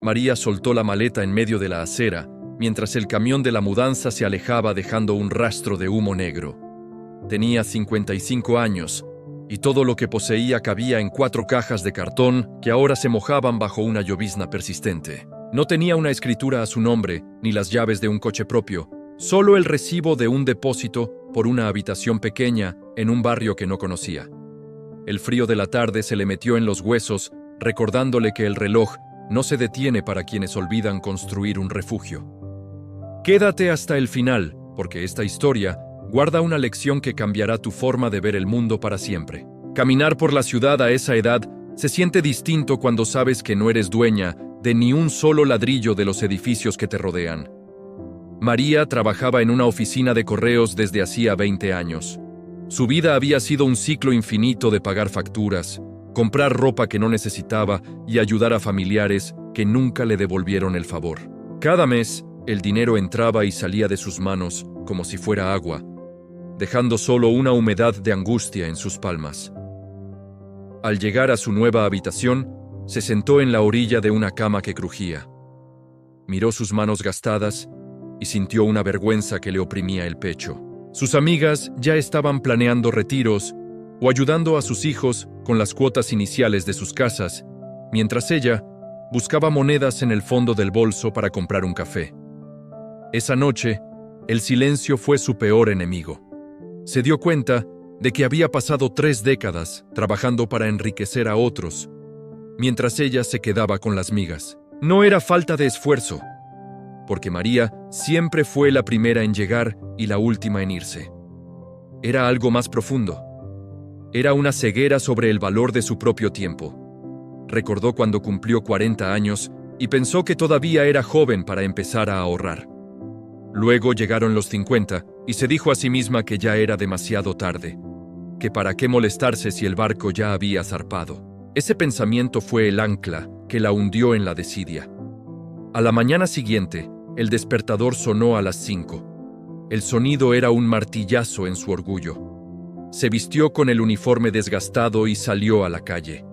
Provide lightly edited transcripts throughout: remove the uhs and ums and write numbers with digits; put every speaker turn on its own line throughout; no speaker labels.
María soltó la maleta en medio de la acera, mientras el camión de la mudanza se alejaba dejando un rastro de humo negro. Tenía 55 años, y todo lo que poseía cabía en 4 cajas de cartón que ahora se mojaban bajo una llovizna persistente. No tenía una escritura a su nombre, ni las llaves de un coche propio, solo el recibo de un depósito por una habitación pequeña en un barrio que no conocía. El frío de la tarde se le metió en los huesos, recordándole que el reloj no se detiene para quienes olvidan construir un refugio. Quédate hasta el final, porque esta historia guarda una lección que cambiará tu forma de ver el mundo para siempre. Caminar por la ciudad a esa edad se siente distinto cuando sabes que no eres dueña de ni un solo ladrillo de los edificios que te rodean. María trabajaba en una oficina de correos desde hacía 20 años. Su vida había sido un ciclo infinito de pagar facturas, comprar ropa que no necesitaba y ayudar a familiares que nunca le devolvieron el favor. Cada mes, el dinero entraba y salía de sus manos como si fuera agua, dejando solo una humedad de angustia en sus palmas. Al llegar a su nueva habitación, se sentó en la orilla de una cama que crujía. Miró sus manos gastadas y sintió una vergüenza que le oprimía el pecho. Sus amigas ya estaban planeando retiros o ayudando a sus hijos con las cuotas iniciales de sus casas, mientras ella buscaba monedas en el fondo del bolso para comprar un café. Esa noche, el silencio fue su peor enemigo. Se dio cuenta de que había pasado 3 décadas trabajando para enriquecer a otros, mientras ella se quedaba con las migas. No era falta de esfuerzo, porque María siempre fue la primera en llegar y la última en irse. Era algo más profundo. Era una ceguera sobre el valor de su propio tiempo. Recordó cuando cumplió 40 años y pensó que todavía era joven para empezar a ahorrar. Luego llegaron los 50 y se dijo a sí misma que ya era demasiado tarde, que para qué molestarse si el barco ya había zarpado. Ese pensamiento fue el ancla que la hundió en la desidia. A la mañana siguiente, el despertador sonó a las 5. El sonido era un martillazo en su orgullo. Se vistió con el uniforme desgastado y salió a la calle.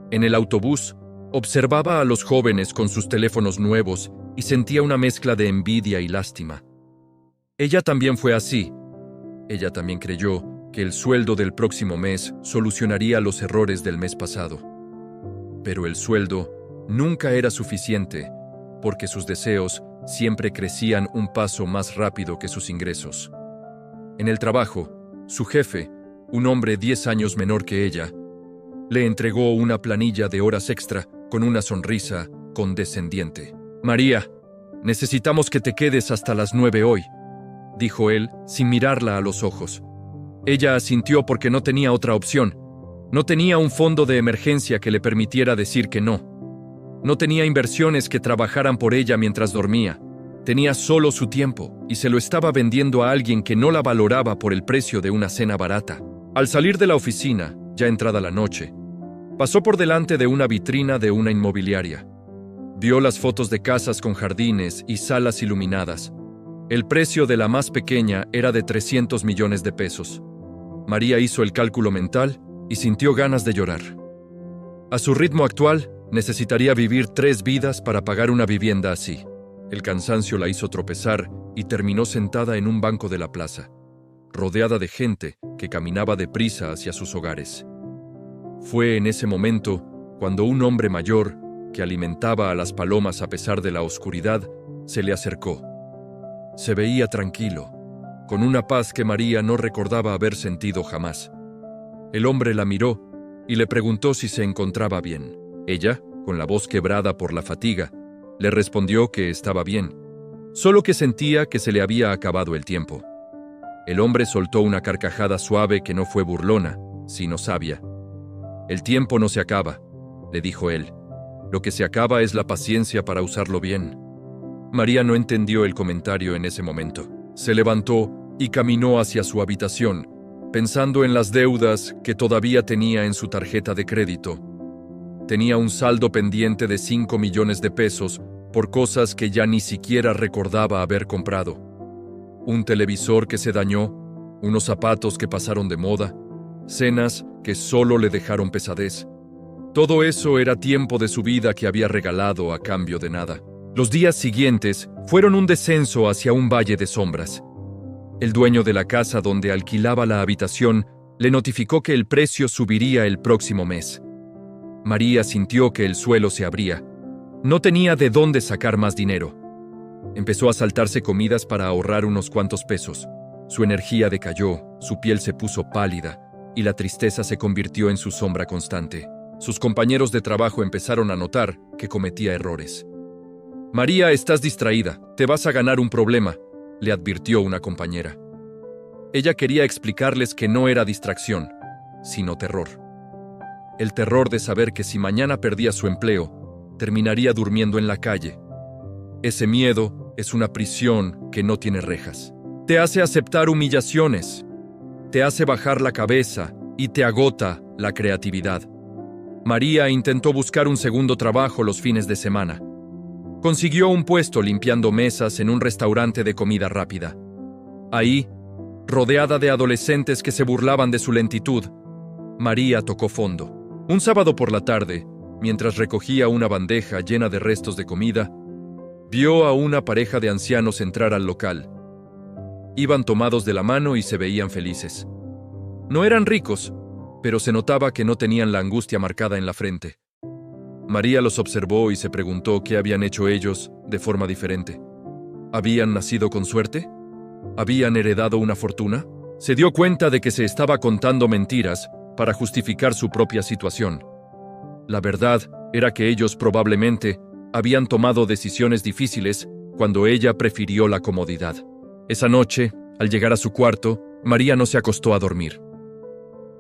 En el autobús, observaba a los jóvenes con sus teléfonos nuevos y sentía una mezcla de envidia y lástima. Ella también fue así. Ella también creyó que el sueldo del próximo mes solucionaría los errores del mes pasado. Pero el sueldo nunca era suficiente, porque sus deseos siempre crecían un paso más rápido que sus ingresos. En el trabajo, su jefe, un hombre 10 años menor que ella, le entregó una planilla de horas extra con una sonrisa condescendiente. «María, necesitamos que te quedes hasta las 9 hoy», dijo él sin mirarla a los ojos. Ella asintió porque no tenía otra opción. No tenía un fondo de emergencia que le permitiera decir que no. No tenía inversiones que trabajaran por ella mientras dormía. Tenía solo su tiempo y se lo estaba vendiendo a alguien que no la valoraba por el precio de una cena barata. Al salir de la oficina, ya entrada la noche, pasó por delante de una vitrina de una inmobiliaria. Vio las fotos de casas con jardines y salas iluminadas. El precio de la más pequeña era de 300 millones de pesos. María hizo el cálculo mental y sintió ganas de llorar. A su ritmo actual, necesitaría vivir 3 vidas para pagar una vivienda así. El cansancio la hizo tropezar y terminó sentada en un banco de la plaza, rodeada de gente que caminaba deprisa hacia sus hogares. Fue en ese momento cuando un hombre mayor, que alimentaba a las palomas a pesar de la oscuridad, se le acercó. Se veía tranquilo, con una paz que María no recordaba haber sentido jamás. El hombre la miró y le preguntó si se encontraba bien. Ella, con la voz quebrada por la fatiga, le respondió que estaba bien, solo que sentía que se le había acabado el tiempo. El hombre soltó una carcajada suave que no fue burlona, sino sabia. «El tiempo no se acaba», le dijo él. «Lo que se acaba es la paciencia para usarlo bien». María no entendió el comentario en ese momento. Se levantó y caminó hacia su habitación, pensando en las deudas que todavía tenía en su tarjeta de crédito. Tenía un saldo pendiente de 5 millones de pesos por cosas que ya ni siquiera recordaba haber comprado. Un televisor que se dañó, unos zapatos que pasaron de moda, cenas que solo le dejaron pesadez. Todo eso era tiempo de su vida que había regalado a cambio de nada. Los días siguientes fueron un descenso hacia un valle de sombras. El dueño de la casa donde alquilaba la habitación le notificó que el precio subiría el próximo mes. María sintió que el suelo se abría. No tenía de dónde sacar más dinero. Empezó a saltarse comidas para ahorrar unos cuantos pesos. Su energía decayó, su piel se puso pálida y la tristeza se convirtió en su sombra constante. Sus compañeros de trabajo empezaron a notar que cometía errores. «María, estás distraída, te vas a ganar un problema», le advirtió una compañera. Ella quería explicarles que no era distracción, sino terror. El terror de saber que si mañana perdía su empleo, terminaría durmiendo en la calle. Ese miedo es una prisión que no tiene rejas. Te hace aceptar humillaciones, te hace bajar la cabeza y te agota la creatividad. María intentó buscar un segundo trabajo los fines de semana. Consiguió un puesto limpiando mesas en un restaurante de comida rápida. Ahí, rodeada de adolescentes que se burlaban de su lentitud, María tocó fondo. Un sábado por la tarde, mientras recogía una bandeja llena de restos de comida, vio a una pareja de ancianos entrar al local. Iban tomados de la mano y se veían felices. No eran ricos, pero se notaba que no tenían la angustia marcada en la frente. María los observó y se preguntó qué habían hecho ellos de forma diferente. ¿Habían nacido con suerte? ¿Habían heredado una fortuna? Se dio cuenta de que se estaba contando mentiras para justificar su propia situación. La verdad era que ellos probablemente habían tomado decisiones difíciles cuando ella prefirió la comodidad. Esa noche, al llegar a su cuarto, María no se acostó a dormir.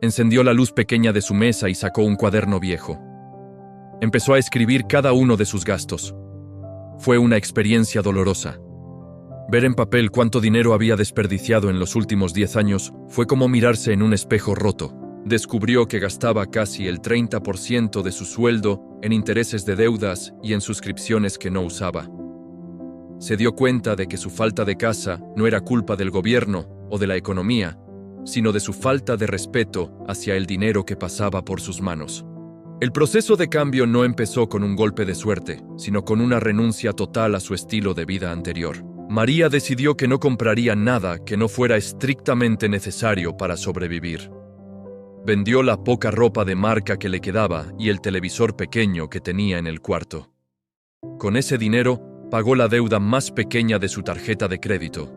Encendió la luz pequeña de su mesa y sacó un cuaderno viejo. Empezó a escribir cada uno de sus gastos. Fue una experiencia dolorosa. Ver en papel cuánto dinero había desperdiciado en los últimos 10 años fue como mirarse en un espejo roto. Descubrió que gastaba casi el 30% de su sueldo en intereses de deudas y en suscripciones que no usaba. Se dio cuenta de que su falta de casa no era culpa del gobierno o de la economía, sino de su falta de respeto hacia el dinero que pasaba por sus manos. El proceso de cambio no empezó con un golpe de suerte, sino con una renuncia total a su estilo de vida anterior. María decidió que no compraría nada que no fuera estrictamente necesario para sobrevivir. Vendió la poca ropa de marca que le quedaba y el televisor pequeño que tenía en el cuarto. Con ese dinero, pagó la deuda más pequeña de su tarjeta de crédito.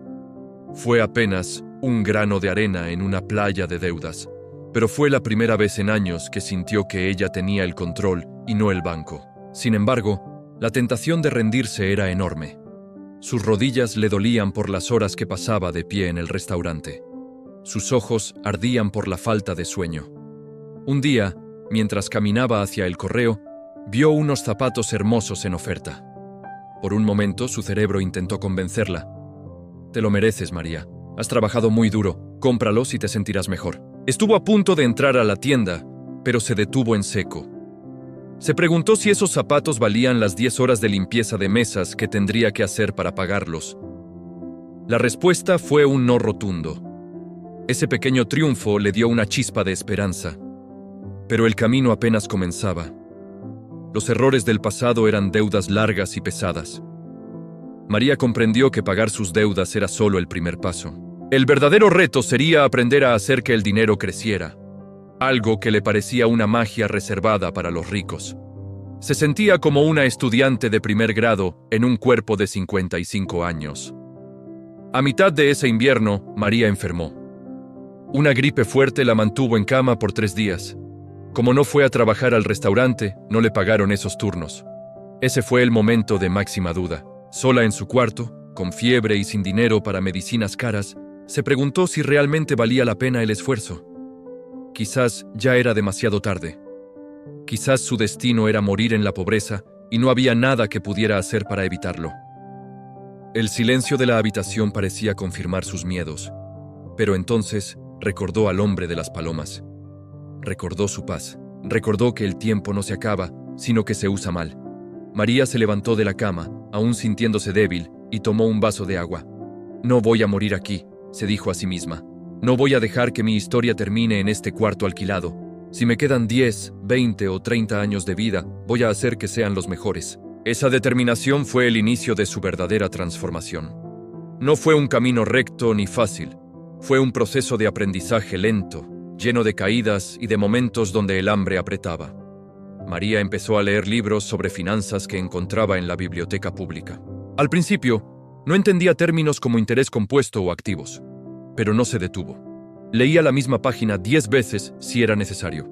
Fue apenas un grano de arena en una playa de deudas, pero fue la primera vez en años que sintió que ella tenía el control y no el banco. Sin embargo, la tentación de rendirse era enorme. Sus rodillas le dolían por las horas que pasaba de pie en el restaurante. Sus ojos ardían por la falta de sueño. Un día, mientras caminaba hacia el correo, vio unos zapatos hermosos en oferta. Por un momento, su cerebro intentó convencerla. «Te lo mereces, María. Has trabajado muy duro. Cómpralos y te sentirás mejor». Estuvo a punto de entrar a la tienda, pero se detuvo en seco. Se preguntó si esos zapatos valían las 10 horas de limpieza de mesas que tendría que hacer para pagarlos. La respuesta fue un no rotundo. Ese pequeño triunfo le dio una chispa de esperanza. Pero el camino apenas comenzaba. Los errores del pasado eran deudas largas y pesadas. María comprendió que pagar sus deudas era solo el primer paso. El verdadero reto sería aprender a hacer que el dinero creciera, algo que le parecía una magia reservada para los ricos. Se sentía como una estudiante de primer grado en un cuerpo de 55 años. A mitad de ese invierno, María enfermó. Una gripe fuerte la mantuvo en cama por 3 días. Como no fue a trabajar al restaurante, no le pagaron esos turnos. Ese fue el momento de máxima duda. Sola en su cuarto, con fiebre y sin dinero para medicinas caras, se preguntó si realmente valía la pena el esfuerzo. Quizás ya era demasiado tarde. Quizás su destino era morir en la pobreza y no había nada que pudiera hacer para evitarlo. El silencio de la habitación parecía confirmar sus miedos, pero entonces recordó al hombre de las palomas. Recordó su paz. Recordó que el tiempo no se acaba, sino que se usa mal. María se levantó de la cama, aún sintiéndose débil, y tomó un vaso de agua. «No voy a morir aquí», se dijo a sí misma. «No voy a dejar que mi historia termine en este cuarto alquilado. Si me quedan 10, 20 o 30 años de vida, voy a hacer que sean los mejores. Esa determinación fue el inicio de su verdadera transformación. No fue un camino recto ni fácil. Fue un proceso de aprendizaje lento, lleno de caídas y de momentos donde el hambre apretaba. María empezó a leer libros sobre finanzas que encontraba en la biblioteca pública. Al principio, no entendía términos como interés compuesto o activos, pero no se detuvo. Leía la misma página 10 veces si era necesario.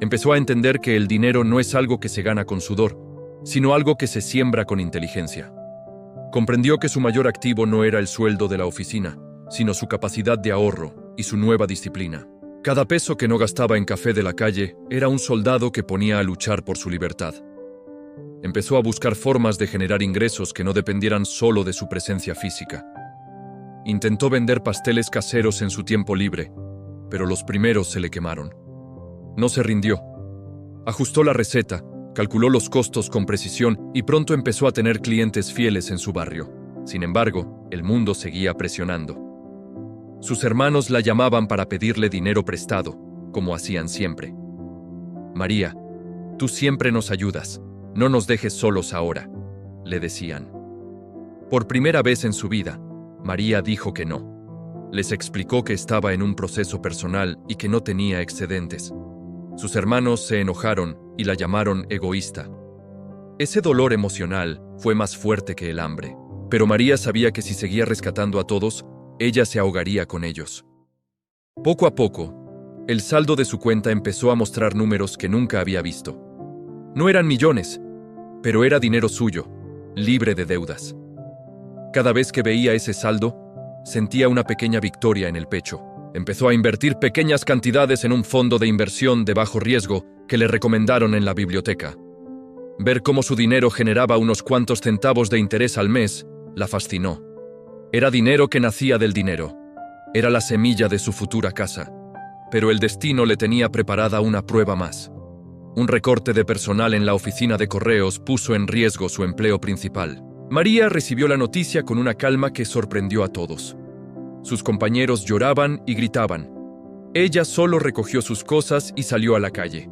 Empezó a entender que el dinero no es algo que se gana con sudor, sino algo que se siembra con inteligencia. Comprendió que su mayor activo no era el sueldo de la oficina, sino su capacidad de ahorro y su nueva disciplina. Cada peso que no gastaba en café de la calle era un soldado que ponía a luchar por su libertad. Empezó a buscar formas de generar ingresos que no dependieran solo de su presencia física. Intentó vender pasteles caseros en su tiempo libre, pero los primeros se le quemaron. No se rindió. Ajustó la receta, calculó los costos con precisión y pronto empezó a tener clientes fieles en su barrio. Sin embargo, el mundo seguía presionando. Sus hermanos la llamaban para pedirle dinero prestado, como hacían siempre. «María, tú siempre nos ayudas, no nos dejes solos ahora», le decían. Por primera vez en su vida, María dijo que no. Les explicó que estaba en un proceso personal y que no tenía excedentes. Sus hermanos se enojaron y la llamaron egoísta. Ese dolor emocional fue más fuerte que el hambre, pero María sabía que si seguía rescatando a todos, ella se ahogaría con ellos. Poco a poco, el saldo de su cuenta empezó a mostrar números que nunca había visto. No eran millones, pero era dinero suyo, libre de deudas. Cada vez que veía ese saldo, sentía una pequeña victoria en el pecho. Empezó a invertir pequeñas cantidades en un fondo de inversión de bajo riesgo que le recomendaron en la biblioteca. Ver cómo su dinero generaba unos cuantos centavos de interés al mes la fascinó. Era dinero que nacía del dinero. Era la semilla de su futura casa. Pero el destino le tenía preparada una prueba más. Un recorte de personal en la oficina de correos puso en riesgo su empleo principal. María recibió la noticia con una calma que sorprendió a todos. Sus compañeros lloraban y gritaban. Ella solo recogió sus cosas y salió a la calle.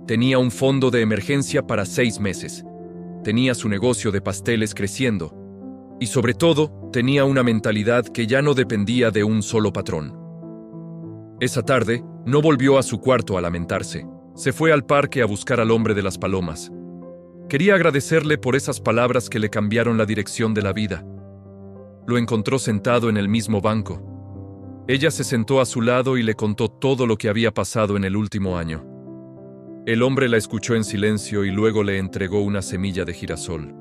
Tenía un fondo de emergencia para 6 meses. Tenía su negocio de pasteles creciendo. Y sobre todo, tenía una mentalidad que ya no dependía de un solo patrón. Esa tarde, no volvió a su cuarto a lamentarse. Se fue al parque a buscar al hombre de las palomas. Quería agradecerle por esas palabras que le cambiaron la dirección de la vida. Lo encontró sentado en el mismo banco. Ella se sentó a su lado y le contó todo lo que había pasado en el último año. El hombre la escuchó en silencio y luego le entregó una semilla de girasol.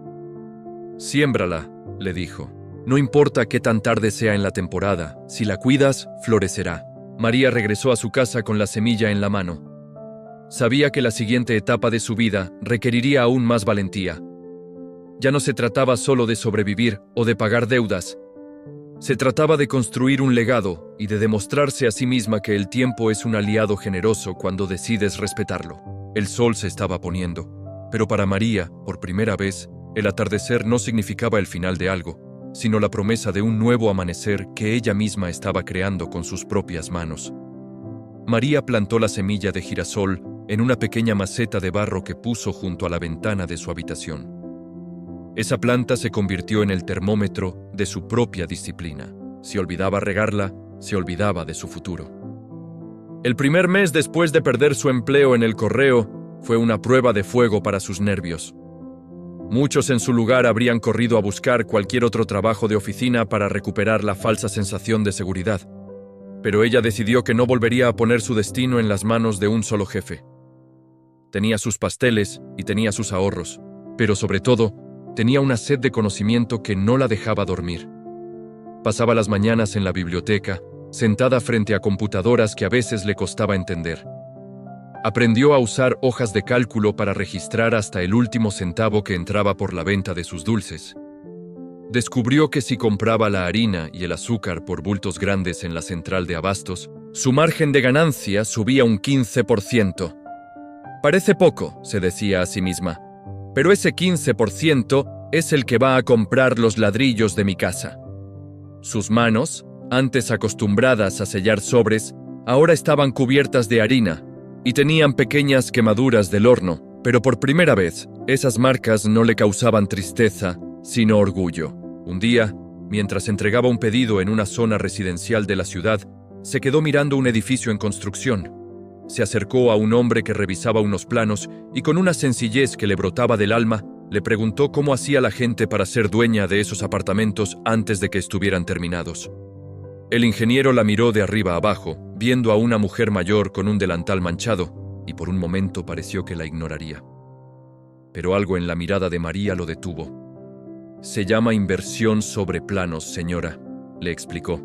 «Siémbrala», le dijo. «No importa qué tan tarde sea en la temporada, si la cuidas, florecerá». María regresó a su casa con la semilla en la mano. Sabía que la siguiente etapa de su vida requeriría aún más valentía. Ya no se trataba solo de sobrevivir o de pagar deudas. Se trataba de construir un legado y de demostrarse a sí misma que el tiempo es un aliado generoso cuando decides respetarlo. El sol se estaba poniendo, pero para María, por primera vez, el atardecer no significaba el final de algo, sino la promesa de un nuevo amanecer que ella misma estaba creando con sus propias manos. María plantó la semilla de girasol en una pequeña maceta de barro que puso junto a la ventana de su habitación. Esa planta se convirtió en el termómetro de su propia disciplina. Si olvidaba regarla, se olvidaba de su futuro. El primer mes después de perder su empleo en el correo fue una prueba de fuego para sus nervios. Muchos en su lugar habrían corrido a buscar cualquier otro trabajo de oficina para recuperar la falsa sensación de seguridad. Pero ella decidió que no volvería a poner su destino en las manos de un solo jefe. Tenía sus pasteles y tenía sus ahorros, pero sobre todo, tenía una sed de conocimiento que no la dejaba dormir. Pasaba las mañanas en la biblioteca, sentada frente a computadoras que a veces le costaba entender. Aprendió a usar hojas de cálculo para registrar hasta el último centavo que entraba por la venta de sus dulces. Descubrió que si compraba la harina y el azúcar por bultos grandes en la central de abastos, su margen de ganancia subía un 15%. Parece poco, se decía a sí misma, pero ese 15% es el que va a comprar los ladrillos de mi casa. Sus manos, antes acostumbradas a sellar sobres, ahora estaban cubiertas de harina, y tenían pequeñas quemaduras del horno, pero por primera vez, esas marcas no le causaban tristeza, sino orgullo. Un día, mientras entregaba un pedido en una zona residencial de la ciudad, se quedó mirando un edificio en construcción. Se acercó a un hombre que revisaba unos planos y con una sencillez que le brotaba del alma, le preguntó cómo hacía la gente para ser dueña de esos apartamentos antes de que estuvieran terminados. El ingeniero la miró de arriba abajo, viendo a una mujer mayor con un delantal manchado, y por un momento pareció que la ignoraría. Pero algo en la mirada de María lo detuvo. «Se llama inversión sobre planos, señora», le explicó.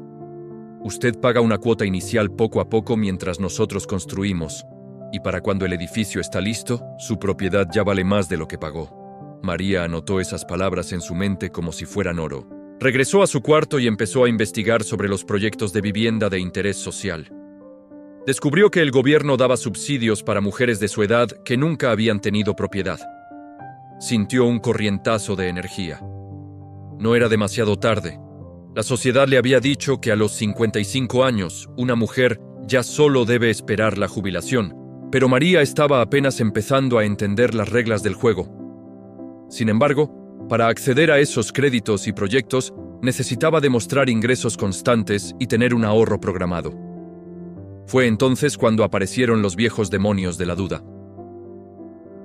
«Usted paga una cuota inicial poco a poco mientras nosotros construimos, y para cuando el edificio está listo, su propiedad ya vale más de lo que pagó». María anotó esas palabras en su mente como si fueran oro. Regresó a su cuarto y empezó a investigar sobre los proyectos de vivienda de interés social. Descubrió que el gobierno daba subsidios para mujeres de su edad que nunca habían tenido propiedad. Sintió un corrientazo de energía. No era demasiado tarde. La sociedad le había dicho que a los 55 años, una mujer ya solo debe esperar la jubilación, pero María estaba apenas empezando a entender las reglas del juego. Sin embargo, para acceder a esos créditos y proyectos, necesitaba demostrar ingresos constantes y tener un ahorro programado. Fue entonces cuando aparecieron los viejos demonios de la duda.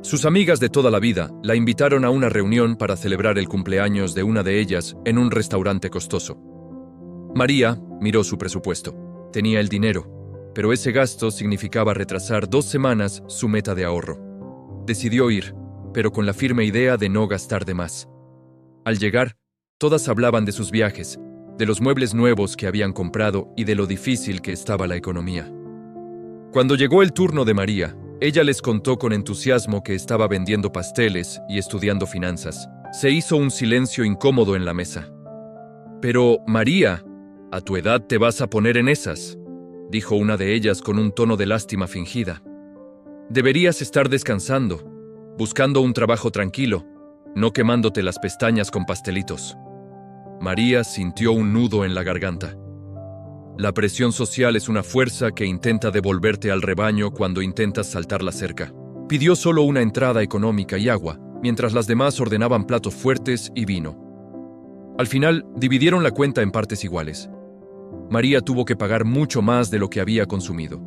Sus amigas de toda la vida la invitaron a una reunión para celebrar el cumpleaños de una de ellas en un restaurante costoso. María miró su presupuesto. Tenía el dinero, pero ese gasto significaba retrasar 2 semanas su meta de ahorro. Decidió ir, pero con la firme idea de no gastar de más. Al llegar, todas hablaban de sus viajes, de los muebles nuevos que habían comprado y de lo difícil que estaba la economía. Cuando llegó el turno de María, ella les contó con entusiasmo que estaba vendiendo pasteles y estudiando finanzas. Se hizo un silencio incómodo en la mesa. «Pero, María, ¿a tu edad te vas a poner en esas?», dijo una de ellas con un tono de lástima fingida. «Deberías estar descansando, buscando un trabajo tranquilo, no quemándote las pestañas con pastelitos». María sintió un nudo en la garganta. La presión social es una fuerza que intenta devolverte al rebaño cuando intentas saltar la cerca. Pidió solo una entrada económica y agua, mientras las demás ordenaban platos fuertes y vino. Al final, dividieron la cuenta en partes iguales. María tuvo que pagar mucho más de lo que había consumido.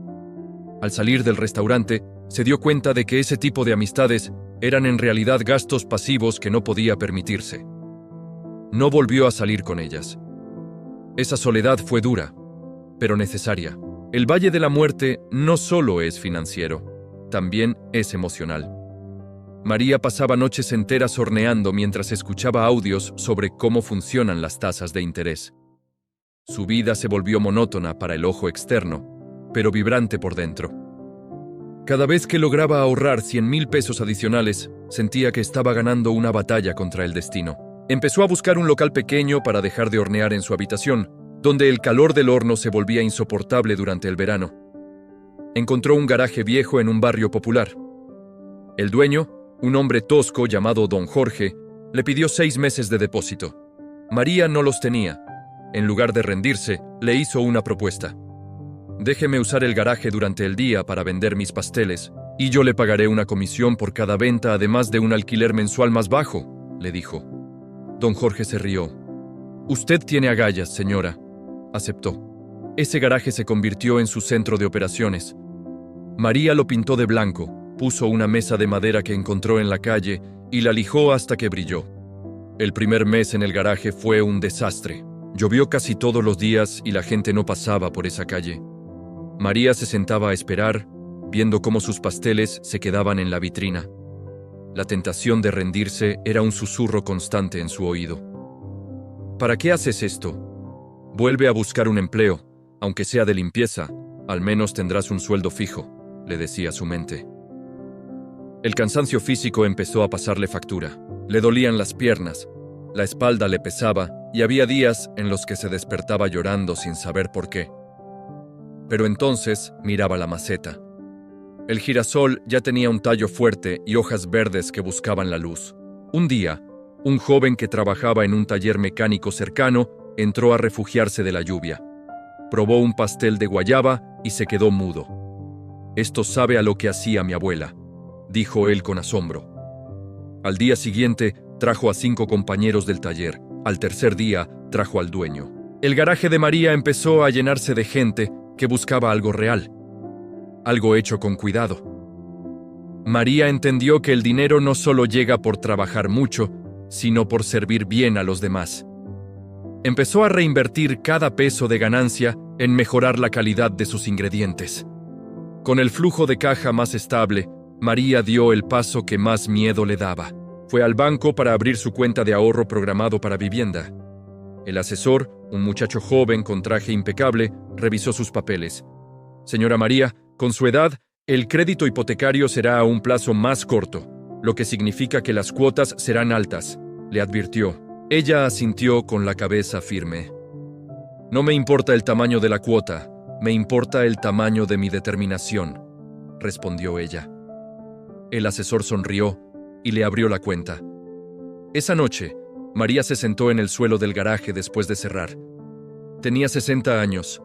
Al salir del restaurante, se dio cuenta de que ese tipo de amistades eran en realidad gastos pasivos que no podía permitirse. No volvió a salir con ellas. Esa soledad fue dura, pero necesaria. El Valle de la Muerte no solo es financiero, también es emocional. María pasaba noches enteras horneando mientras escuchaba audios sobre cómo funcionan las tasas de interés. Su vida se volvió monótona para el ojo externo, pero vibrante por dentro. Cada vez que lograba ahorrar 100,000 pesos adicionales, sentía que estaba ganando una batalla contra el destino. Empezó a buscar un local pequeño para dejar de hornear en su habitación, donde el calor del horno se volvía insoportable durante el verano. Encontró un garaje viejo en un barrio popular. El dueño, un hombre tosco llamado Don Jorge, le pidió 6 meses de depósito. María no los tenía. En lugar de rendirse, le hizo una propuesta. «Déjeme usar el garaje durante el día para vender mis pasteles, y yo le pagaré una comisión por cada venta además de un alquiler mensual más bajo», le dijo. Don Jorge se rió. «Usted tiene agallas, señora», aceptó. Ese garaje se convirtió en su centro de operaciones. María lo pintó de blanco, puso una mesa de madera que encontró en la calle y la lijó hasta que brilló. El primer mes en el garaje fue un desastre. Llovió casi todos los días y la gente no pasaba por esa calle. María se sentaba a esperar, viendo cómo sus pasteles se quedaban en la vitrina. La tentación de rendirse era un susurro constante en su oído. «¿Para qué haces esto? Vuelve a buscar un empleo, aunque sea de limpieza, al menos tendrás un sueldo fijo», le decía su mente. El cansancio físico empezó a pasarle factura. Le dolían las piernas, la espalda le pesaba y había días en los que se despertaba llorando sin saber por qué. Pero entonces miraba la maceta. El girasol ya tenía un tallo fuerte y hojas verdes que buscaban la luz. Un día, un joven que trabajaba en un taller mecánico cercano entró a refugiarse de la lluvia. Probó un pastel de guayaba y se quedó mudo. Esto sabe a lo que hacía mi abuela, dijo él con asombro. Al día siguiente, trajo a 5 compañeros del taller. Al tercer día, trajo al dueño. El garaje de María empezó a llenarse de gente que buscaba algo real, algo hecho con cuidado. María entendió que el dinero no solo llega por trabajar mucho, sino por servir bien a los demás. Empezó a reinvertir cada peso de ganancia en mejorar la calidad de sus ingredientes. Con el flujo de caja más estable, María dio el paso que más miedo le daba. Fue al banco para abrir su cuenta de ahorro programado para vivienda. El asesor, un muchacho joven con traje impecable, revisó sus papeles. Señora María, con su edad, el crédito hipotecario será a un plazo más corto, lo que significa que las cuotas serán altas, le advirtió. Ella asintió con la cabeza firme. No me importa el tamaño de la cuota, me importa el tamaño de mi determinación, respondió ella. El asesor sonrió y le abrió la cuenta. Esa noche, María se sentó en el suelo del garaje después de cerrar. Tenía 60 años.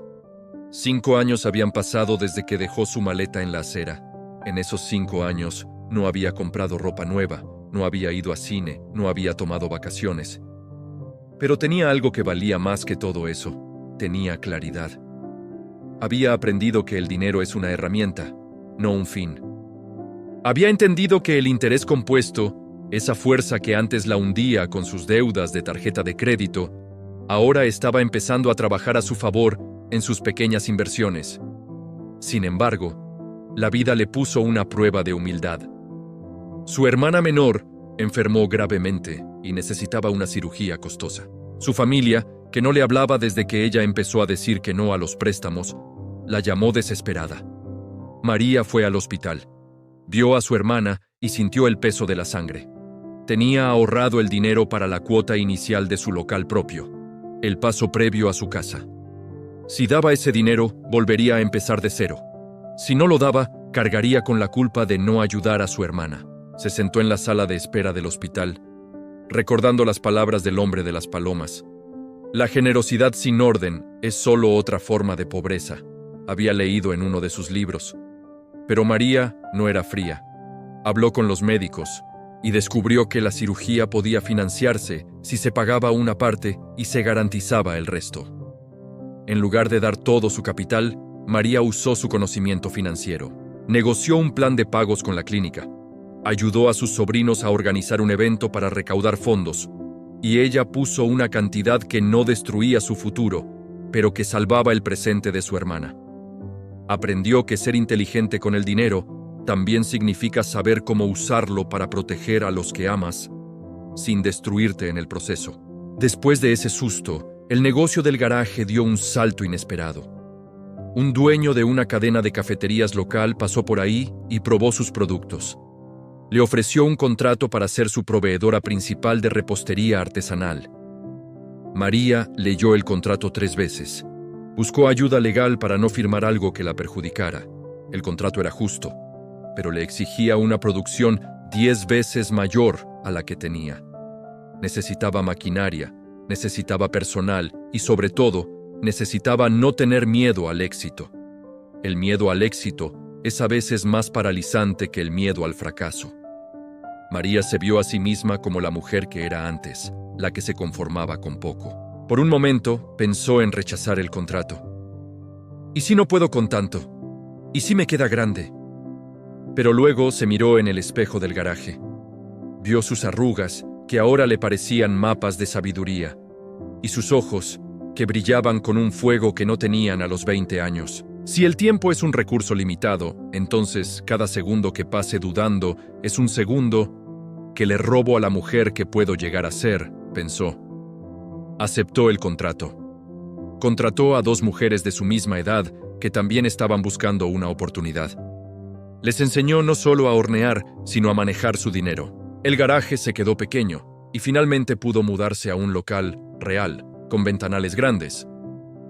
5 años habían pasado desde que dejó su maleta en la acera. En esos 5 años, no había comprado ropa nueva, no había ido a cine, no había tomado vacaciones. Pero tenía algo que valía más que todo eso. Tenía claridad. Había aprendido que el dinero es una herramienta, no un fin. Había entendido que el interés compuesto, esa fuerza que antes la hundía con sus deudas de tarjeta de crédito, ahora estaba empezando a trabajar a su favor en sus pequeñas inversiones. Sin embargo, la vida le puso una prueba de humildad. Su hermana menor enfermó gravemente y necesitaba una cirugía costosa. Su familia, que no le hablaba desde que ella empezó a decir que no a los préstamos, la llamó desesperada. María fue al hospital. Vio a su hermana y sintió el peso de la sangre. Tenía ahorrado el dinero para la cuota inicial de su local propio, el paso previo a su casa. Si daba ese dinero, volvería a empezar de cero. Si no lo daba, cargaría con la culpa de no ayudar a su hermana. Se sentó en la sala de espera del hospital, recordando las palabras del hombre de las palomas. La generosidad sin orden es solo otra forma de pobreza, había leído en uno de sus libros. Pero María no era fría. Habló con los médicos y descubrió que la cirugía podía financiarse si se pagaba una parte y se garantizaba el resto. En lugar de dar todo su capital, María usó su conocimiento financiero. Negoció un plan de pagos con la clínica. Ayudó a sus sobrinos a organizar un evento para recaudar fondos, y ella puso una cantidad que no destruía su futuro, pero que salvaba el presente de su hermana. Aprendió que ser inteligente con el dinero también significa saber cómo usarlo para proteger a los que amas, sin destruirte en el proceso. Después de ese susto, el negocio del garaje dio un salto inesperado. Un dueño de una cadena de cafeterías local pasó por ahí y probó sus productos. Le ofreció un contrato para ser su proveedora principal de repostería artesanal. María leyó el contrato 3 veces. Buscó ayuda legal para no firmar algo que la perjudicara. El contrato era justo, pero le exigía una producción 10 veces mayor a la que tenía. Necesitaba maquinaria, necesitaba personal y, sobre todo, necesitaba no tener miedo al éxito. El miedo al éxito es a veces más paralizante que el miedo al fracaso. María se vio a sí misma como la mujer que era antes, la que se conformaba con poco. Por un momento, pensó en rechazar el contrato. ¿Y si no puedo con tanto? ¿Y si me queda grande? Pero luego se miró en el espejo del garaje. Vio sus arrugas, que ahora le parecían mapas de sabiduría, y sus ojos, que brillaban con un fuego que no tenían a los 20 años. Si el tiempo es un recurso limitado, entonces cada segundo que pase dudando es un segundo que le robo a la mujer que puedo llegar a ser, pensó. Aceptó el contrato. Contrató a 2 mujeres de su misma edad que también estaban buscando una oportunidad. Les enseñó no solo a hornear, sino a manejar su dinero. El garaje se quedó pequeño y finalmente pudo mudarse a un local real, con ventanales grandes,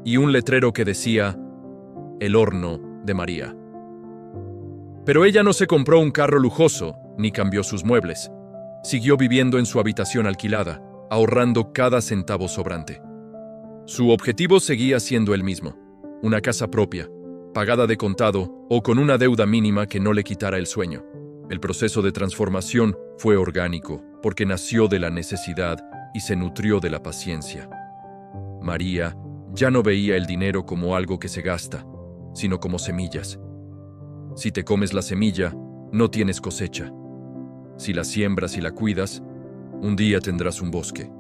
y un letrero que decía «El horno de María». Pero ella no se compró un carro lujoso, ni cambió sus muebles. Siguió viviendo en su habitación alquilada, ahorrando cada centavo sobrante. Su objetivo seguía siendo el mismo, una casa propia, pagada de contado o con una deuda mínima que no le quitara el sueño. El proceso de transformación fue orgánico, porque nació de la necesidad y se nutrió de la paciencia. María ya no veía el dinero como algo que se gasta, sino como semillas. Si te comes la semilla, no tienes cosecha. Si la siembras y la cuidas, un día tendrás un bosque.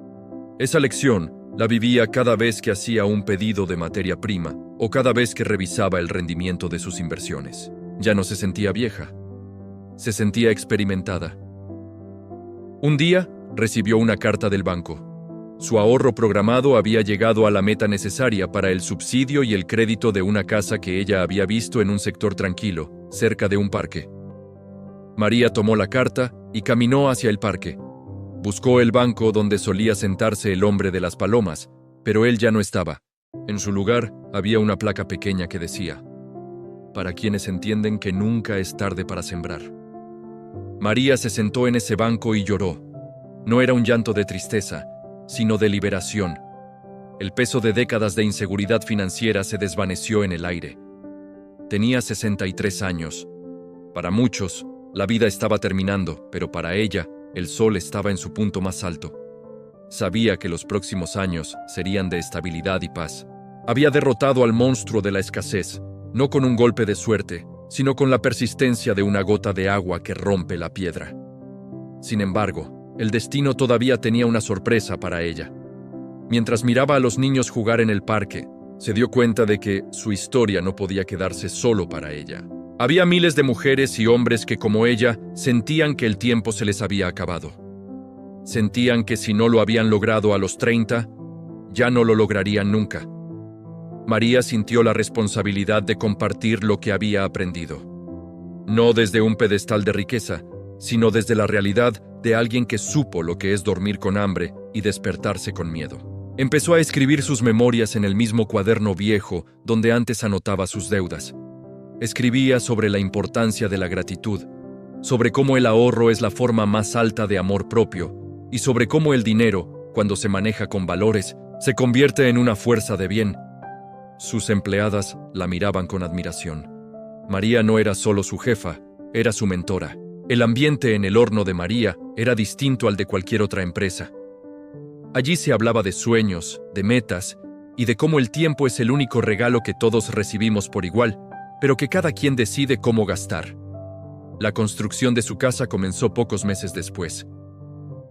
Esa lección la vivía cada vez que hacía un pedido de materia prima o cada vez que revisaba el rendimiento de sus inversiones. Ya no se sentía vieja, se sentía experimentada. Un día recibió una carta del banco. Su ahorro programado había llegado a la meta necesaria para el subsidio y el crédito de una casa que ella había visto en un sector tranquilo, cerca de un parque. María tomó la carta y caminó hacia el parque. Buscó el banco donde solía sentarse el hombre de las palomas, pero él ya no estaba. En su lugar había una placa pequeña que decía: para quienes entienden que nunca es tarde para sembrar. María se sentó en ese banco y lloró. No era un llanto de tristeza, sino de liberación. El peso de décadas de inseguridad financiera se desvaneció en el aire. Tenía 63 años. Para muchos, la vida estaba terminando, pero para ella, el sol estaba en su punto más alto. Sabía que los próximos años serían de estabilidad y paz. Había derrotado al monstruo de la escasez, no con un golpe de suerte, sino con la persistencia de una gota de agua que rompe la piedra. Sin embargo, el destino todavía tenía una sorpresa para ella. Mientras miraba a los niños jugar en el parque, se dio cuenta de que su historia no podía quedarse solo para ella. Había miles de mujeres y hombres que, como ella, sentían que el tiempo se les había acabado. Sentían que si no lo habían logrado a los 30, ya no lo lograrían nunca. María sintió la responsabilidad de compartir lo que había aprendido. No desde un pedestal de riqueza, sino desde la realidad de alguien que supo lo que es dormir con hambre y despertarse con miedo. Empezó a escribir sus memorias en el mismo cuaderno viejo donde antes anotaba sus deudas. Escribía sobre la importancia de la gratitud, sobre cómo el ahorro es la forma más alta de amor propio y sobre cómo el dinero, cuando se maneja con valores, se convierte en una fuerza de bien. Sus empleadas la miraban con admiración. María no era solo su jefa, era su mentora. El ambiente en el horno de María era distinto al de cualquier otra empresa. Allí se hablaba de sueños, de metas y de cómo el tiempo es el único regalo que todos recibimos por igual, pero que cada quien decide cómo gastar. La construcción de su casa comenzó pocos meses después.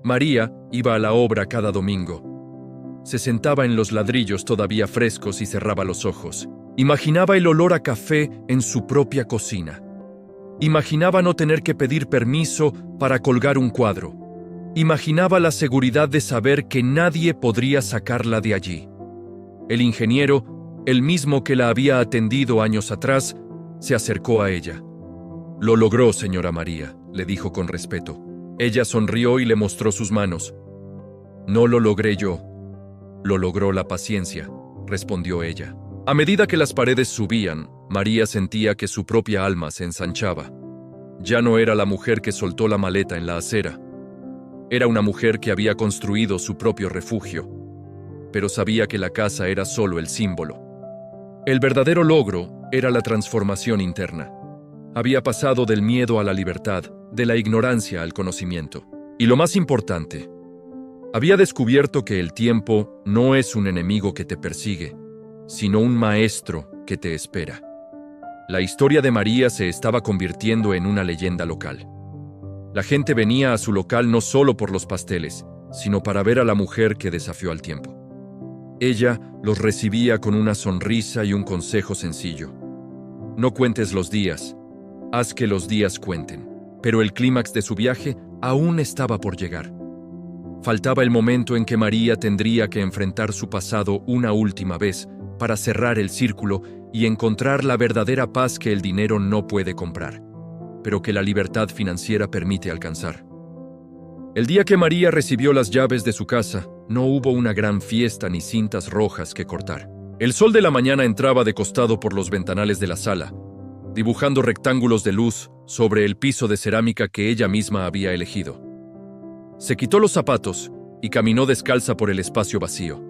María iba a la obra cada domingo. Se sentaba en los ladrillos todavía frescos y cerraba los ojos. Imaginaba el olor a café en su propia cocina. Imaginaba no tener que pedir permiso para colgar un cuadro. Imaginaba la seguridad de saber que nadie podría sacarla de allí. El ingeniero, el mismo que la había atendido años atrás, se acercó a ella. «Lo logró, señora María», le dijo con respeto. Ella sonrió y le mostró sus manos. «No lo logré yo. Lo logró la paciencia», respondió ella. A medida que las paredes subían, María sentía que su propia alma se ensanchaba. Ya no era la mujer que soltó la maleta en la acera. Era una mujer que había construido su propio refugio, pero sabía que la casa era solo el símbolo. El verdadero logro era la transformación interna. Había pasado del miedo a la libertad, de la ignorancia al conocimiento. Y lo más importante, había descubierto que el tiempo no es un enemigo que te persigue, sino un maestro que te espera. La historia de María se estaba convirtiendo en una leyenda local. La gente venía a su local no solo por los pasteles, sino para ver a la mujer que desafió al tiempo. Ella los recibía con una sonrisa y un consejo sencillo. No cuentes los días, haz que los días cuenten. Pero el clímax de su viaje aún estaba por llegar. Faltaba el momento en que María tendría que enfrentar su pasado una última vez para cerrar el círculo y encontrar la verdadera paz que el dinero no puede comprar, pero que la libertad financiera permite alcanzar. El día que María recibió las llaves de su casa, no hubo una gran fiesta ni cintas rojas que cortar. El sol de la mañana entraba de costado por los ventanales de la sala, dibujando rectángulos de luz sobre el piso de cerámica que ella misma había elegido. Se quitó los zapatos y caminó descalza por el espacio vacío.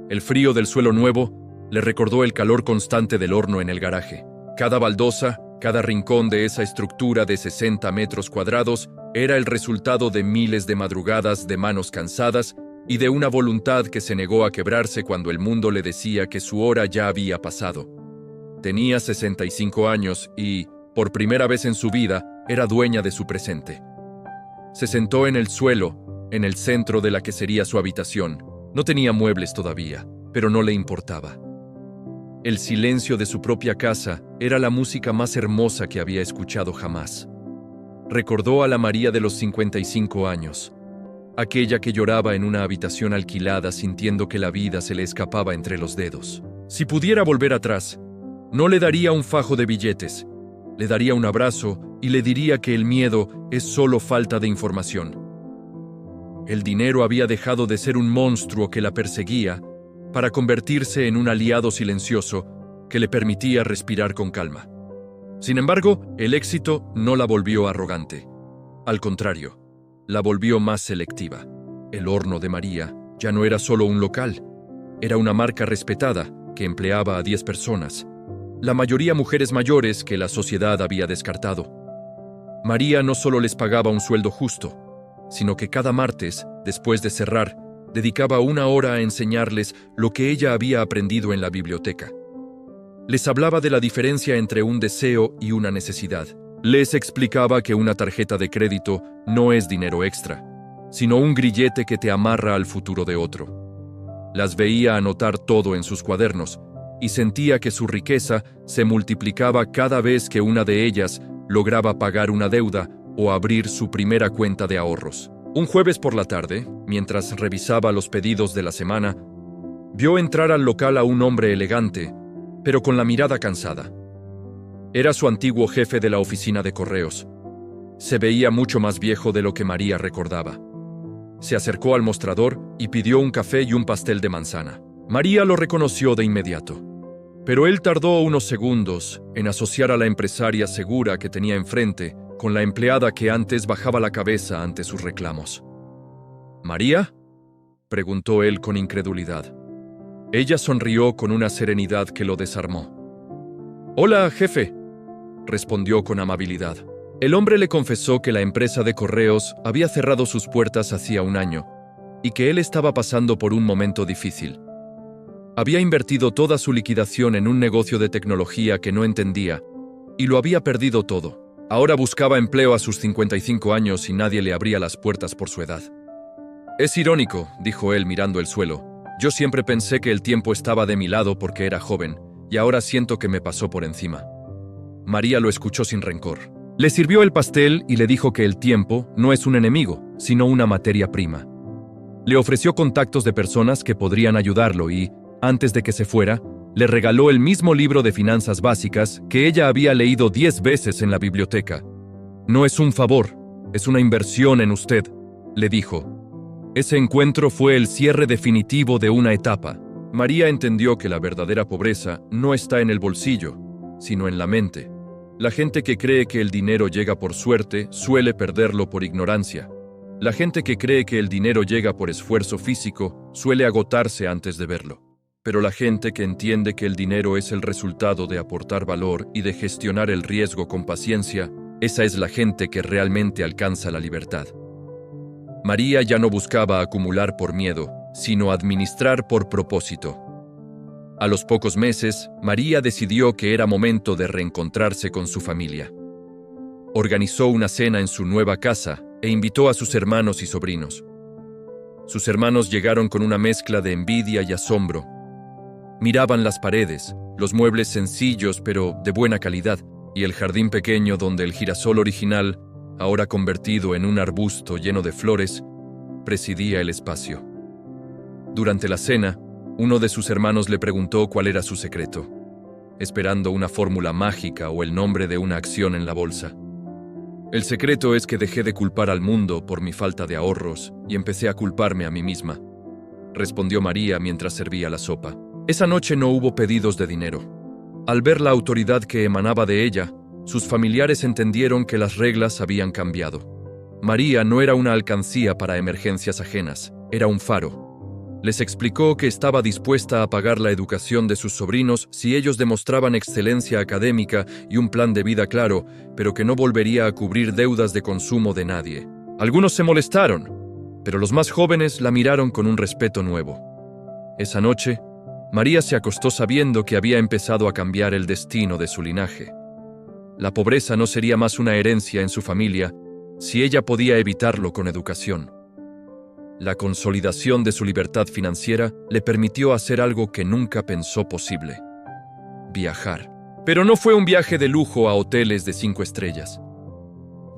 El frío del suelo nuevo le recordó el calor constante del horno en el garaje. Cada baldosa, cada rincón de esa estructura de 60 metros cuadrados era el resultado de miles de madrugadas de manos cansadas y de una voluntad que se negó a quebrarse cuando el mundo le decía que su hora ya había pasado. Tenía 65 años y, por primera vez en su vida, era dueña de su presente. Se sentó en el suelo, en el centro de la que sería su habitación. No tenía muebles todavía, pero no le importaba. El silencio de su propia casa era la música más hermosa que había escuchado jamás. Recordó a la María de los 55 años, aquella que lloraba en una habitación alquilada sintiendo que la vida se le escapaba entre los dedos. Si pudiera volver atrás, no le daría un fajo de billetes, le daría un abrazo y le diría que el miedo es solo falta de información. El dinero había dejado de ser un monstruo que la perseguía para convertirse en un aliado silencioso que le permitía respirar con calma. Sin embargo, el éxito no la volvió arrogante. Al contrario, la volvió más selectiva. El horno de María ya no era solo un local, era una marca respetada que empleaba a 10 personas, la mayoría mujeres mayores que la sociedad había descartado. María no solo les pagaba un sueldo justo, sino que cada martes, después de cerrar, dedicaba una hora a enseñarles lo que ella había aprendido en la biblioteca. Les hablaba de la diferencia entre un deseo y una necesidad. Les explicaba que una tarjeta de crédito no es dinero extra, sino un grillete que te amarra al futuro de otro. Las veía anotar todo en sus cuadernos y sentía que su riqueza se multiplicaba cada vez que una de ellas lograba pagar una deuda o abrir su primera cuenta de ahorros. Un jueves por la tarde, mientras revisaba los pedidos de la semana, vio entrar al local a un hombre elegante, pero con la mirada cansada. Era su antiguo jefe de la oficina de correos. Se veía mucho más viejo de lo que María recordaba. Se acercó al mostrador y pidió un café y un pastel de manzana. María lo reconoció de inmediato, pero él tardó unos segundos en asociar a la empresaria segura que tenía enfrente con la empleada que antes bajaba la cabeza ante sus reclamos. ¿María?, preguntó él con incredulidad. Ella sonrió con una serenidad que lo desarmó. «Hola, jefe», respondió con amabilidad. El hombre le confesó que la empresa de correos había cerrado sus puertas hacía un año y que él estaba pasando por un momento difícil. Había invertido toda su liquidación en un negocio de tecnología que no entendía y lo había perdido todo. Ahora buscaba empleo a sus 55 años y nadie le abría las puertas por su edad. «Es irónico», dijo él mirando el suelo. «Yo siempre pensé que el tiempo estaba de mi lado porque era joven, y ahora siento que me pasó por encima». María lo escuchó sin rencor. Le sirvió el pastel y le dijo que el tiempo no es un enemigo, sino una materia prima. Le ofreció contactos de personas que podrían ayudarlo y, antes de que se fuera, le regaló el mismo libro de finanzas básicas que ella había leído 10 veces en la biblioteca. «No es un favor, es una inversión en usted», le dijo. Ese encuentro fue el cierre definitivo de una etapa. María entendió que la verdadera pobreza no está en el bolsillo, sino en la mente. La gente que cree que el dinero llega por suerte suele perderlo por ignorancia. La gente que cree que el dinero llega por esfuerzo físico suele agotarse antes de verlo. Pero la gente que entiende que el dinero es el resultado de aportar valor y de gestionar el riesgo con paciencia, esa es la gente que realmente alcanza la libertad. María ya no buscaba acumular por miedo, sino administrar por propósito. A los pocos meses, María decidió que era momento de reencontrarse con su familia. Organizó una cena en su nueva casa e invitó a sus hermanos y sobrinos. Sus hermanos llegaron con una mezcla de envidia y asombro. Miraban las paredes, los muebles sencillos pero de buena calidad, y el jardín pequeño donde el girasol original, ahora convertido en un arbusto lleno de flores, presidía el espacio. Durante la cena, uno de sus hermanos le preguntó cuál era su secreto, esperando una fórmula mágica o el nombre de una acción en la bolsa. «El secreto es que dejé de culpar al mundo por mi falta de ahorros y empecé a culparme a mí misma», respondió María mientras servía la sopa. Esa noche no hubo pedidos de dinero. Al ver la autoridad que emanaba de ella, sus familiares entendieron que las reglas habían cambiado. María no era una alcancía para emergencias ajenas, era un faro. Les explicó que estaba dispuesta a pagar la educación de sus sobrinos si ellos demostraban excelencia académica y un plan de vida claro, pero que no volvería a cubrir deudas de consumo de nadie. Algunos se molestaron, pero los más jóvenes la miraron con un respeto nuevo. Esa noche, María se acostó sabiendo que había empezado a cambiar el destino de su linaje. La pobreza no sería más una herencia en su familia si ella podía evitarlo con educación. La consolidación de su libertad financiera le permitió hacer algo que nunca pensó posible: viajar. Pero no fue un viaje de lujo a hoteles de 5 estrellas.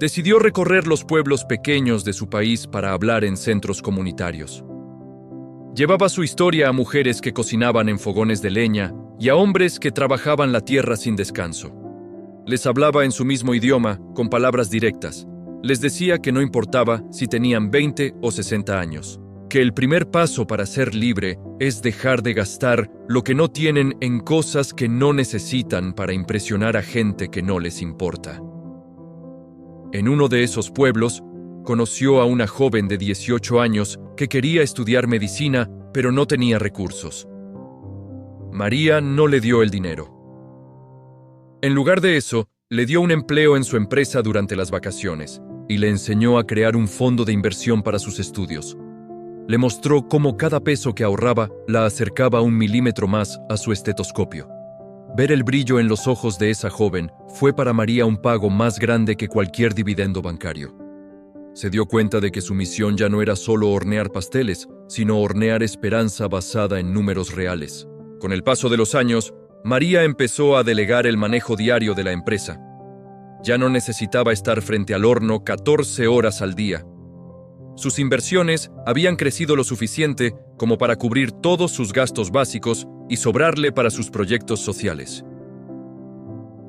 Decidió recorrer los pueblos pequeños de su país para hablar en centros comunitarios. Llevaba su historia a mujeres que cocinaban en fogones de leña y a hombres que trabajaban la tierra sin descanso. Les hablaba en su mismo idioma, con palabras directas. Les decía que no importaba si tenían 20 o 60 años, que el primer paso para ser libre es dejar de gastar lo que no tienen en cosas que no necesitan para impresionar a gente que no les importa. En uno de esos pueblos, conoció a una joven de 18 años que quería estudiar medicina, pero no tenía recursos. María no le dio el dinero. En lugar de eso, le dio un empleo en su empresa durante las vacaciones y le enseñó a crear un fondo de inversión para sus estudios. Le mostró cómo cada peso que ahorraba la acercaba 1 milímetro más a su estetoscopio. Ver el brillo en los ojos de esa joven fue para María un pago más grande que cualquier dividendo bancario. Se dio cuenta de que su misión ya no era solo hornear pasteles, sino hornear esperanza basada en números reales. Con el paso de los años, María empezó a delegar el manejo diario de la empresa. Ya no necesitaba estar frente al horno 14 horas al día. Sus inversiones habían crecido lo suficiente como para cubrir todos sus gastos básicos y sobrarle para sus proyectos sociales.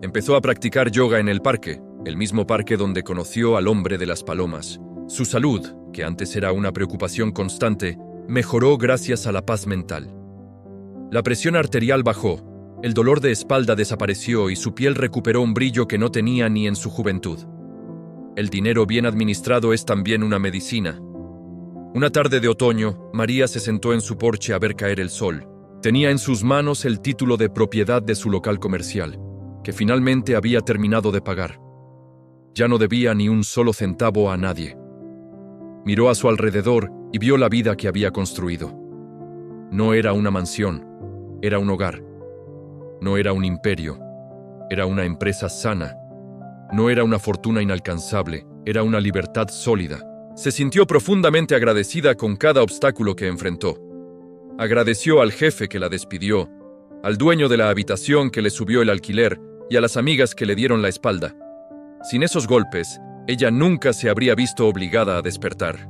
Empezó a practicar yoga en el parque, el mismo parque donde conoció al hombre de las palomas. Su salud, que antes era una preocupación constante, mejoró gracias a la paz mental. La presión arterial bajó, el dolor de espalda desapareció y su piel recuperó un brillo que no tenía ni en su juventud. El dinero bien administrado es también una medicina. Una tarde de otoño, María se sentó en su porche a ver caer el sol. Tenía en sus manos el título de propiedad de su local comercial, que finalmente había terminado de pagar. Ya no debía ni un solo centavo a nadie. Miró a su alrededor y vio la vida que había construido. No era una mansión, era un hogar. No era un imperio, era una empresa sana. No era una fortuna inalcanzable, era una libertad sólida. Se sintió profundamente agradecida con cada obstáculo que enfrentó. Agradeció al jefe que la despidió, al dueño de la habitación que le subió el alquiler y a las amigas que le dieron la espalda. Sin esos golpes, ella nunca se habría visto obligada a despertar.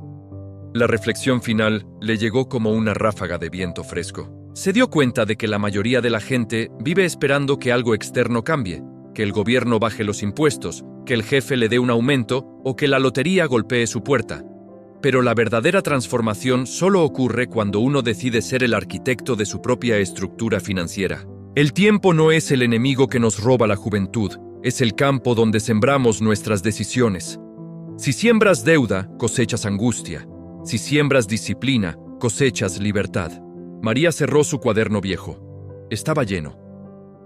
La reflexión final le llegó como una ráfaga de viento fresco. Se dio cuenta de que la mayoría de la gente vive esperando que algo externo cambie, que el gobierno baje los impuestos, que el jefe le dé un aumento o que la lotería golpee su puerta. Pero la verdadera transformación solo ocurre cuando uno decide ser el arquitecto de su propia estructura financiera. El tiempo no es el enemigo que nos roba la juventud, es el campo donde sembramos nuestras decisiones. Si siembras deuda, cosechas angustia. Si siembras disciplina, cosechas libertad. María cerró su cuaderno viejo. Estaba lleno.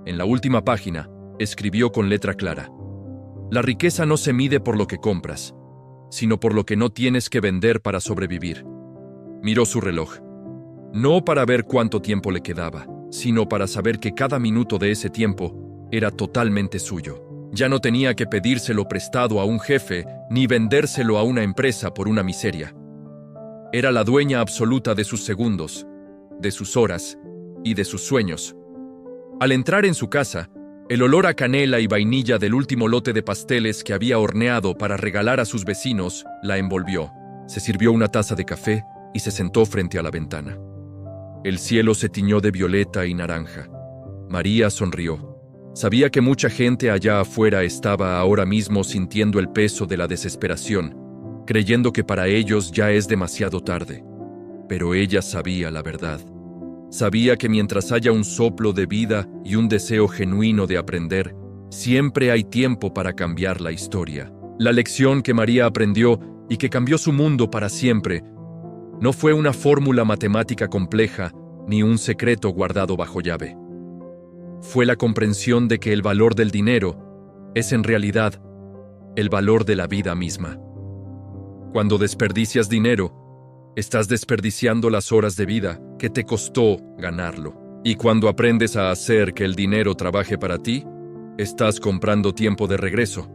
En la última página, escribió con letra clara: la riqueza no se mide por lo que compras, sino por lo que no tienes que vender para sobrevivir. Miró su reloj. No para ver cuánto tiempo le quedaba, sino para saber que cada minuto de ese tiempo era totalmente suyo. Ya no tenía que pedírselo prestado a un jefe ni vendérselo a una empresa por una miseria. Era la dueña absoluta de sus segundos, de sus horas y de sus sueños. Al entrar en su casa, el olor a canela y vainilla del último lote de pasteles que había horneado para regalar a sus vecinos la envolvió. Se sirvió una taza de café y se sentó frente a la ventana. El cielo se tiñó de violeta y naranja. María sonrió. Sabía que mucha gente allá afuera estaba ahora mismo sintiendo el peso de la desesperación, creyendo que para ellos ya es demasiado tarde. Pero ella sabía la verdad. Sabía que mientras haya un soplo de vida y un deseo genuino de aprender, siempre hay tiempo para cambiar la historia. La lección que María aprendió y que cambió su mundo para siempre No fue una fórmula matemática compleja ni un secreto guardado bajo llave. Fue la comprensión de que el valor del dinero es en realidad el valor de la vida misma. Cuando desperdicias dinero, estás desperdiciando las horas de vida que te costó ganarlo. Y cuando aprendes a hacer que el dinero trabaje para ti, estás comprando tiempo de regreso.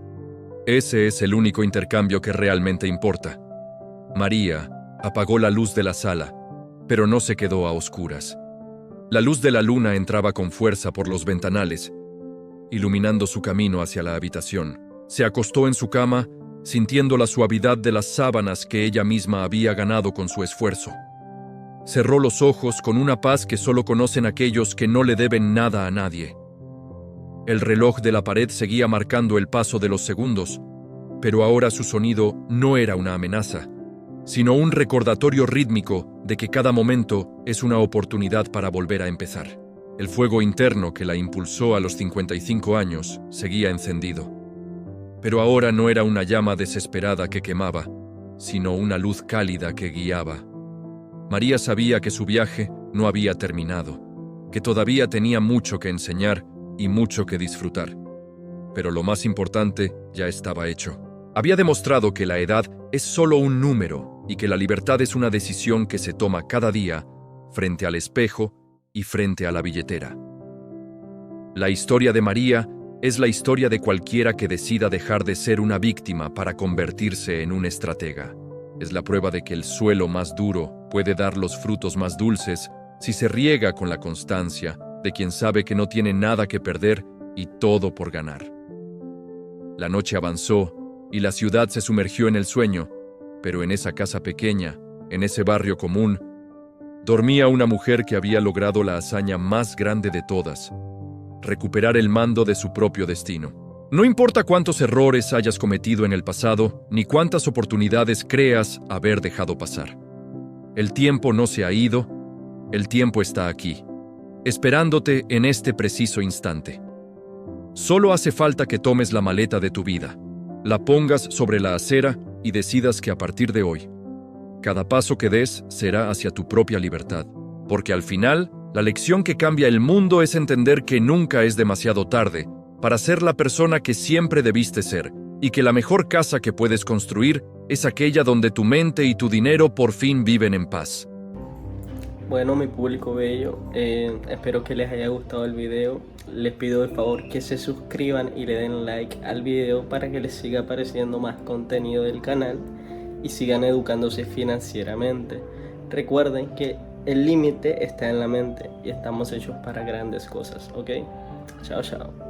Ese es el único intercambio que realmente importa. María apagó la luz de la sala, pero no se quedó a oscuras. La luz de la luna entraba con fuerza por los ventanales, iluminando su camino hacia la habitación. Se acostó en su cama, sintiendo la suavidad de las sábanas que ella misma había ganado con su esfuerzo. Cerró los ojos con una paz que solo conocen aquellos que no le deben nada a nadie. El reloj de la pared seguía marcando el paso de los segundos, pero ahora su sonido no era una amenaza, sino un recordatorio rítmico de que cada momento es una oportunidad para volver a empezar. El fuego interno que la impulsó a los 55 años seguía encendido. Pero ahora no era una llama desesperada que quemaba, sino una luz cálida que guiaba. María sabía que su viaje no había terminado, que todavía tenía mucho que enseñar y mucho que disfrutar. Pero lo más importante ya estaba hecho. Había demostrado que la edad es solo un número y que la libertad es una decisión que se toma cada día frente al espejo y frente a la billetera. La historia de María es la historia de cualquiera que decida dejar de ser una víctima para convertirse en un estratega. Es la prueba de que el suelo más duro puede dar los frutos más dulces si se riega con la constancia de quien sabe que no tiene nada que perder y todo por ganar. La noche avanzó y la ciudad se sumergió en el sueño, pero en esa casa pequeña, en ese barrio común, dormía una mujer que había logrado la hazaña más grande de todas: recuperar el mando de su propio destino. No importa cuántos errores hayas cometido en el pasado, ni cuántas oportunidades creas haber dejado pasar. El tiempo no se ha ido, el tiempo está aquí, esperándote en este preciso instante. Solo hace falta que tomes la maleta de tu vida, la pongas sobre la acera y decidas que a partir de hoy, cada paso que des será hacia tu propia libertad, porque al final, la lección que cambia el mundo es entender que nunca es demasiado tarde para ser la persona que siempre debiste ser, y que la mejor casa que puedes construir es aquella donde tu mente y tu dinero por fin viven en paz.
Bueno, mi público bello, espero que les haya gustado el video. Les pido de favor que se suscriban y le den like al video para que les siga apareciendo más contenido del canal y sigan educándose financieramente. Recuerden que el límite está en la mente y estamos hechos para grandes cosas, ¿ok? Chao, chao.